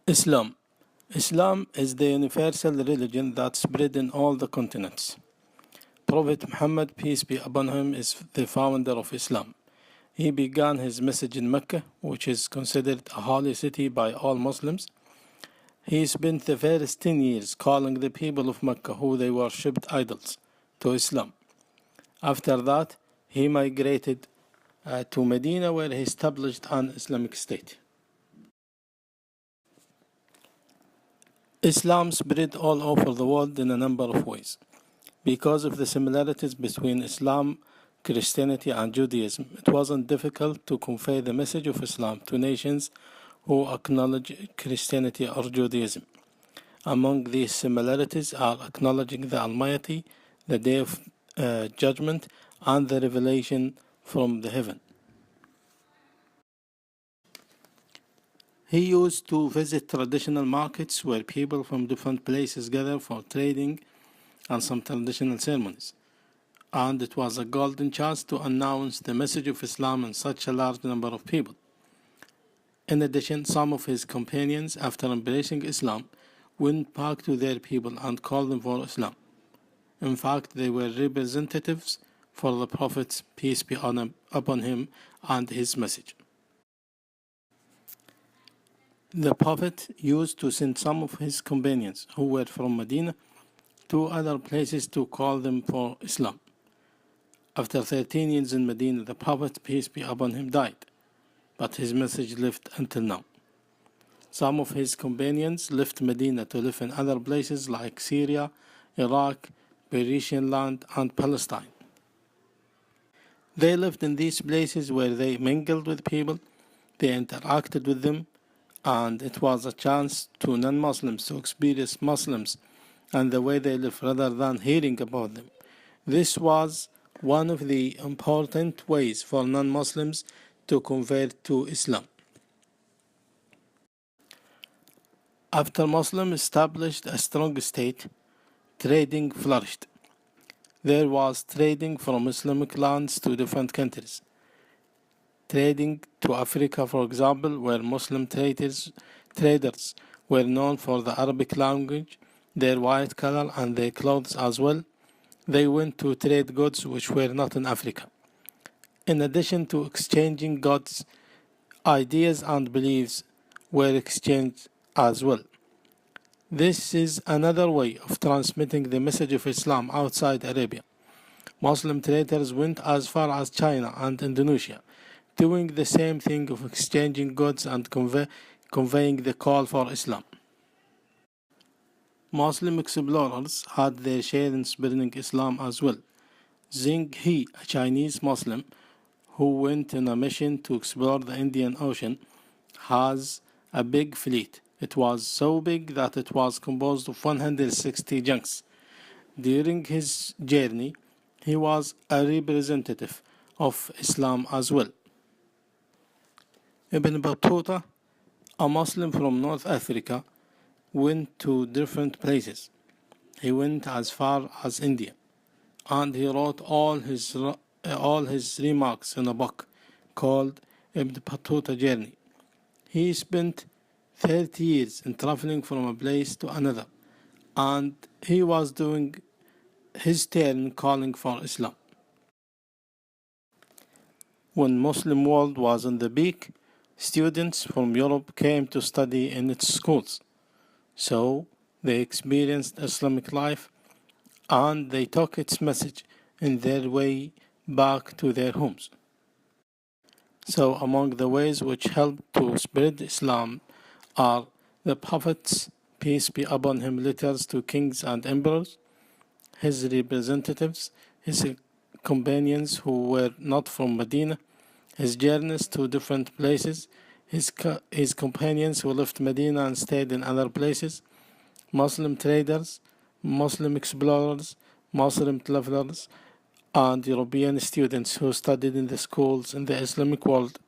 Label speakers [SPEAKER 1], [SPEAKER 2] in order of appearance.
[SPEAKER 1] Islam. Islam is the universal religion that spread in all the continents. Prophet Muhammad, peace be upon him, is the founder of Islam. He began his message in Mecca, which is considered a holy city by all Muslims. He spent the first 10 years calling the people of Mecca, who they worshipped idols, to Islam. After that, he migrated to Medina, where he established an Islamic state. Islam spread all over the world in a number of ways. Because of the similarities between Islam, Christianity, and Judaism, it wasn't difficult to convey the message of Islam to nations who acknowledge Christianity or Judaism. Among these similarities are acknowledging the Almighty, the Day of Judgment, and the revelation from the heaven. He used to visit traditional markets where people from different places gather for trading and some traditional ceremonies. And it was a golden chance to announce the message of Islam in such a large number of people. In addition, some of his companions, after embracing Islam, went back to their people and called them for Islam. In fact, they were representatives for the Prophet, peace be upon him, and his message. The Prophet used to send some of his companions who were from Medina to other places to call them for Islam. After 13 years in Medina, the Prophet, peace be upon him, died, but his message lived until now. Some of his companions left Medina to live in other places like Syria, Iraq, Persian land, and Palestine. They lived in these places where they mingled with people, they interacted with them, and it was a chance to non-Muslims to experience Muslims and the way they live rather than hearing about them. This was one of the important ways for non-Muslims to convert to Islam. After Muslims established a strong state, trading flourished. There was trading from Islamic lands to different countries. Trading to Africa, for example, where Muslim traders were known for the Arabic language, their white color, and their clothes as well. They went to trade goods which were not in Africa. In addition to exchanging goods, ideas and beliefs were exchanged as well. This is another way of transmitting the message of Islam outside Arabia. Muslim traders went as far as China and Indonesia, doing the same thing of exchanging goods and conveying the call for Islam. Muslim explorers had their share in spreading Islam as well. Zheng He, a Chinese Muslim who went on a mission to explore the Indian Ocean, has a big fleet. It was so big that it was composed of 160 junks. During his journey, he was a representative of Islam as well. Ebony Battuta, a Muslim from North Africa, went to different places. He went as far as India, and he wrote all his remarks in a book called Ebony Battuta Journey. He spent 30 years in traveling from a place to another, and he was doing his turn calling for Islam. When Muslim world was in the peak, students from Europe came to study in its schools. So they experienced Islamic life and they took its message in their way back to their homes. So among the ways which helped to spread Islam are the Prophet's, peace be upon him, letters to kings and emperors, his representatives, his companions who were not from Medina, his journeys to different places, his companions who left Medina and stayed in other places, Muslim traders, Muslim explorers, Muslim travelers, and European students who studied in the schools in the Islamic world